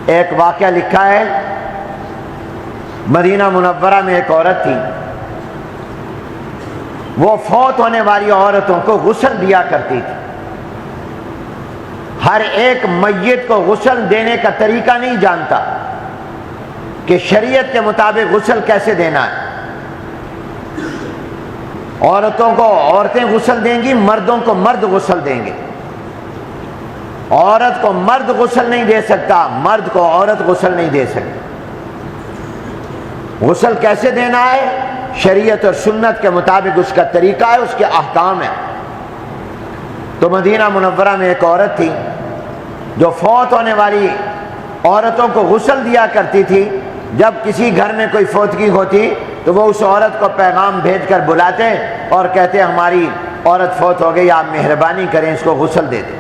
ایک واقعہ لکھا ہے، مدینہ منورہ میں ایک عورت تھی، وہ فوت ہونے والی عورتوں کو غسل دیا کرتی تھی۔ ہر ایک میت کو غسل دینے کا طریقہ نہیں جانتا کہ شریعت کے مطابق غسل کیسے دینا ہے۔ عورتوں کو عورتیں غسل دیں گی، مردوں کو مرد غسل دیں گے۔ عورت کو مرد غسل نہیں دے سکتا، مرد کو عورت غسل نہیں دے سکتی۔ غسل کیسے دینا ہے؟ شریعت اور سنت کے مطابق اس کا طریقہ ہے، اس کے احکام ہیں۔ تو مدینہ منورہ میں ایک عورت تھی جو فوت ہونے والی عورتوں کو غسل دیا کرتی تھی۔ جب کسی گھر میں کوئی فوتگی ہوتی تو وہ اس عورت کو پیغام بھیج کر بلاتے اور کہتے ہماری عورت فوت ہو گئی، آپ مہربانی کریں اس کو غسل دے دیں۔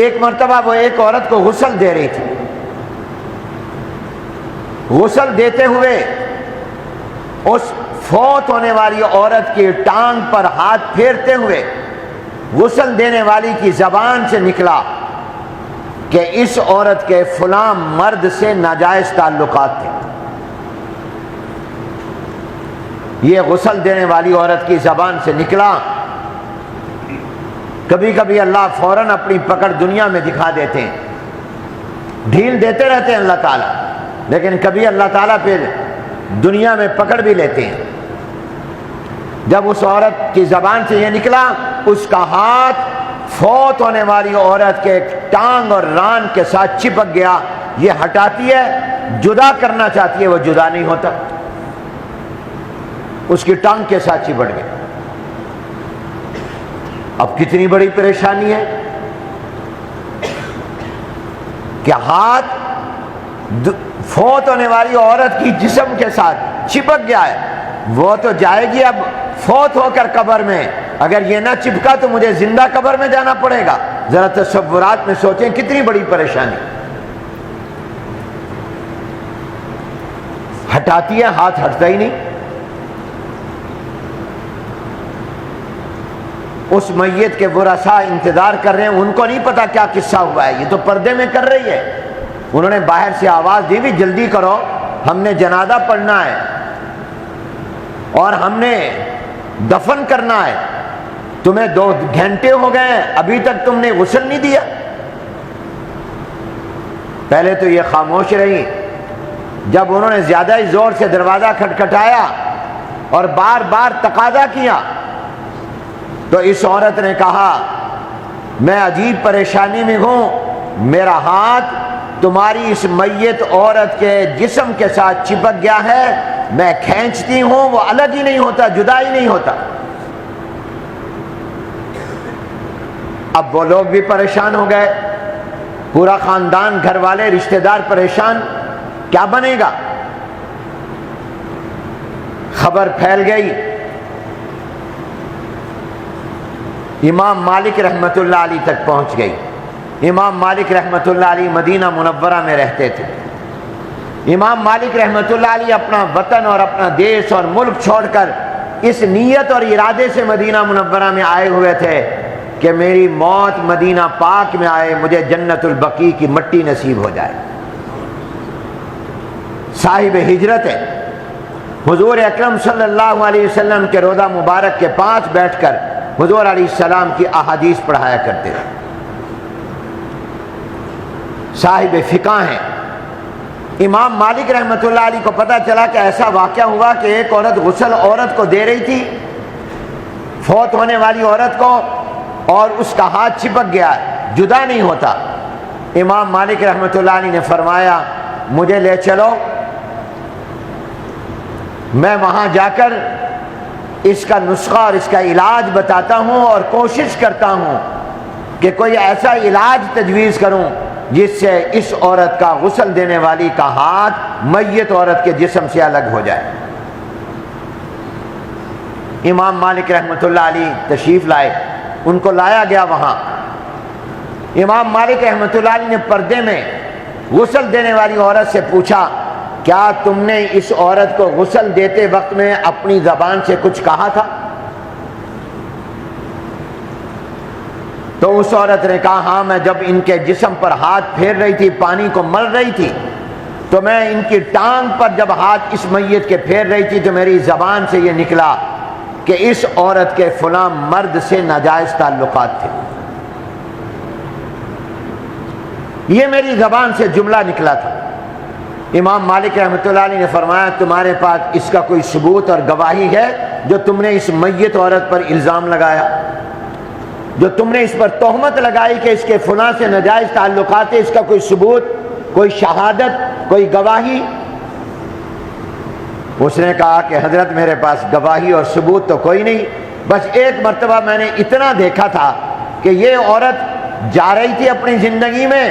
ایک مرتبہ وہ ایک عورت کو غسل دے رہی تھی، غسل دیتے ہوئے اس فوت ہونے والی عورت کی ٹانگ پر ہاتھ پھیرتے ہوئے غسل دینے والی کی زبان سے نکلا کہ اس عورت کے فلاں مرد سے ناجائز تعلقات تھے۔ یہ غسل دینے والی عورت کی زبان سے نکلا۔ کبھی کبھی اللہ فوراً اپنی پکڑ دنیا میں دکھا دیتے ہیں، ڈھیل دیتے رہتے ہیں اللہ تعالیٰ، لیکن کبھی اللہ تعالیٰ پھر دنیا میں پکڑ بھی لیتے ہیں۔ جب اس عورت کی زبان سے یہ نکلا، اس کا ہاتھ فوت ہونے والی عورت کے ٹانگ اور ران کے ساتھ چپک گیا۔ یہ ہٹاتی ہے، جدا کرنا چاہتی ہے، وہ جدا نہیں ہوتا، اس کی ٹانگ کے ساتھ چپٹ گیا۔ اب کتنی بڑی پریشانی ہے کہ ہاتھ فوت ہونے والی عورت کی جسم کے ساتھ چپک گیا ہے، وہ تو جائے گی اب فوت ہو کر قبر میں، اگر یہ نہ چپکا تو مجھے زندہ قبر میں جانا پڑے گا۔ ذرا تصورات میں سوچیں کتنی بڑی پریشانی۔ ہٹاتی ہے، ہاتھ ہٹتا ہی نہیں۔ اس میت کے ورثاء انتظار کر رہے ہیں، ان کو نہیں پتا کیا قصہ ہوا ہے، یہ تو پردے میں کر رہی ہے۔ انہوں نے باہر سے آواز دی بھی جلدی کرو، ہم نے جنازہ پڑھنا ہے اور ہم نے دفن کرنا ہے، تمہیں 2 گھنٹے ہو گئے ہیں ابھی تک تم نے غسل نہیں دیا۔ پہلے تو یہ خاموش رہی، جب انہوں نے زیادہ ہی زور سے دروازہ کھٹکھٹایا اور بار بار تقاضا کیا تو اس عورت نے کہا میں عجیب پریشانی میں ہوں، میرا ہاتھ تمہاری اس میت عورت کے جسم کے ساتھ چپک گیا ہے، میں کھینچتی ہوں وہ الگ ہی نہیں ہوتا، جدا ہی نہیں ہوتا۔ اب وہ لوگ بھی پریشان ہو گئے، پورا خاندان، گھر والے، رشتہ دار پریشان، کیا بنے گا؟ خبر پھیل گئی، امام مالک رحمۃ اللہ علیہ تک پہنچ گئی۔ امام مالک رحمۃ اللہ علیہ مدینہ منورہ میں رہتے تھے۔ امام مالک رحمۃ اللہ علیہ اپنا وطن اور اپنا دیش اور ملک چھوڑ کر اس نیت اور ارادے سے مدینہ منورہ میں آئے ہوئے تھے کہ میری موت مدینہ پاک میں آئے، مجھے جنت البقیع کی مٹی نصیب ہو جائے۔ صاحب ہجرت ہے، حضور اکرم صلی اللہ علیہ وسلم کے روضہ مبارک کے پاس بیٹھ کر حضور علیہ السلام کی احادیث پڑھایا کرتے تھے۔ صاحب فقہ ہیں۔ امام مالک رحمۃ اللہ علیہ کو پتہ چلا کہ ایسا واقعہ ہوا کہ ایک عورت غسل عورت کو دے رہی تھی، فوت ہونے والی عورت کو، اور اس کا ہاتھ چپک گیا، جدا نہیں ہوتا۔ امام مالک رحمۃ اللہ علیہ نے فرمایا مجھے لے چلو، میں وہاں جا کر اس کا نسخہ اور اس کا علاج بتاتا ہوں اور کوشش کرتا ہوں کہ کوئی ایسا علاج تجویز کروں جس سے اس عورت کا، غسل دینے والی کا ہاتھ میت عورت کے جسم سے الگ ہو جائے۔ امام مالک رحمۃ اللہ علیہ تشریف لائے، ان کو لایا گیا وہاں۔ امام مالک رحمۃ اللہ علیہ نے پردے میں غسل دینے والی عورت سے پوچھا کیا تم نے اس عورت کو غسل دیتے وقت میں اپنی زبان سے کچھ کہا تھا؟ تو اس عورت نے کہا ہاں، میں جب ان کے جسم پر ہاتھ پھیر رہی تھی، پانی کو مل رہی تھی، تو میں ان کی ٹانگ پر جب ہاتھ اس میت کے پھیر رہی تھی تو میری زبان سے یہ نکلا کہ اس عورت کے فلاں مرد سے ناجائز تعلقات تھے۔ یہ میری زبان سے جملہ نکلا تھا۔ امام مالک رحمۃ اللہ علیہ نے فرمایا تمہارے پاس اس کا کوئی ثبوت اور گواہی ہے جو تم نے اس میت عورت پر الزام لگایا، جو تم نے اس پر تہمت لگائی کہ اس کے فلاں سے ناجائز تعلقات ہیں، اس کا کوئی ثبوت، کوئی شہادت، کوئی گواہی؟ اس نے کہا کہ حضرت میرے پاس گواہی اور ثبوت تو کوئی نہیں، بس ایک مرتبہ میں نے اتنا دیکھا تھا کہ یہ عورت جا رہی تھی اپنی زندگی میں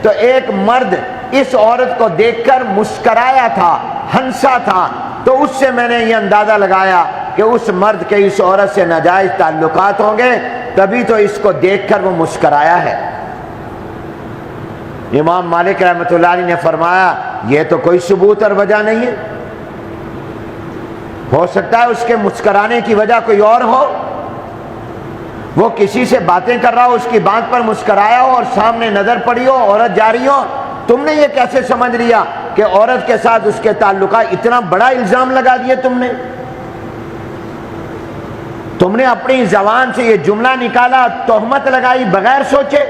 تو ایک مرد اس عورت کو دیکھ کر مسکرایا تھا، ہنسا تھا، تو اس سے میں نے یہ اندازہ لگایا کہ اس مرد کے اس عورت سے ناجائز تعلقات ہوں گے، تبھی تو اس کو دیکھ کر وہ مسکرایا ہے۔ امام مالک رحمۃ اللہ علیہ نے فرمایا یہ تو کوئی ثبوت اور وجہ نہیں ہے، ہو سکتا ہے اس کے مسکرانے کی وجہ کوئی اور ہو، وہ کسی سے باتیں کر رہا ہو، اس کی بات پر مسکرایا ہو اور سامنے نظر پڑی ہو عورت جا رہی ہو، تم نے یہ کیسے سمجھ لیا کہ عورت کے ساتھ اس کے تعلقات؟ اتنا بڑا الزام لگا دیے تم نے اپنی زبان سے یہ جملہ نکالا، تہمت لگائی بغیر سوچے،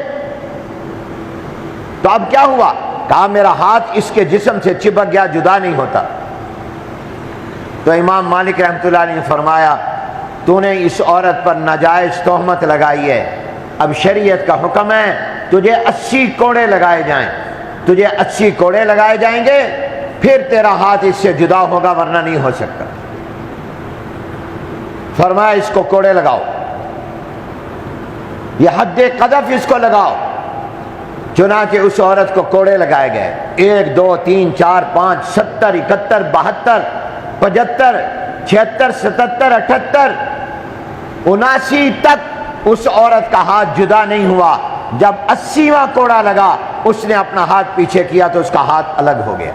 تو اب کیا ہوا؟ کہا میرا ہاتھ اس کے جسم سے چپک گیا، جدا نہیں ہوتا۔ تو امام مالک رحمۃ اللہ علیہ نے فرمایا تو نے اس عورت پر ناجائز تہمت لگائی ہے، اب شریعت کا حکم ہے تجھے 80 کوڑے لگائے جائیں، تجھے 80 کوڑے لگائے جائیں گے، پھر تیرا ہاتھ اس سے جدا ہوگا، ورنہ نہیں ہو سکتا۔ فرمایا اس کو کوڑے لگاؤ، یہ حد قذف اس کو لگاؤ۔ چنانچہ اس عورت کو کوڑے لگائے گئے، 1 2 3 4 5 70 71 72 75 76 77 78 79 تک اس عورت کا ہاتھ جدا نہیں ہوا۔ جب 80واں کوڑا لگا اس نے اپنا ہاتھ پیچھے کیا تو اس کا ہاتھ الگ ہو گیا۔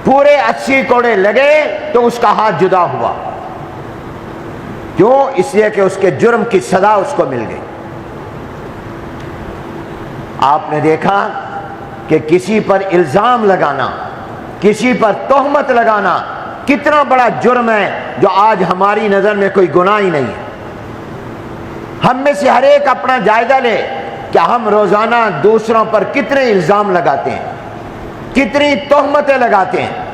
پورے 80 کوڑے لگے تو اس کا ہاتھ جدا ہوا، کیوں؟ اس لیے کہ اس کے جرم کی سزا اس کو مل گئی۔ آپ نے دیکھا کہ کسی پر الزام لگانا، کسی پر تہمت لگانا کتنا بڑا جرم ہے، جو آج ہماری نظر میں کوئی گناہ ہی نہیں ہے۔ ہم میں سے ہر ایک اپنا جائزہ لے کہ ہم روزانہ دوسروں پر کتنے الزام لگاتے ہیں، کتنی تہمتیں لگاتے ہیں۔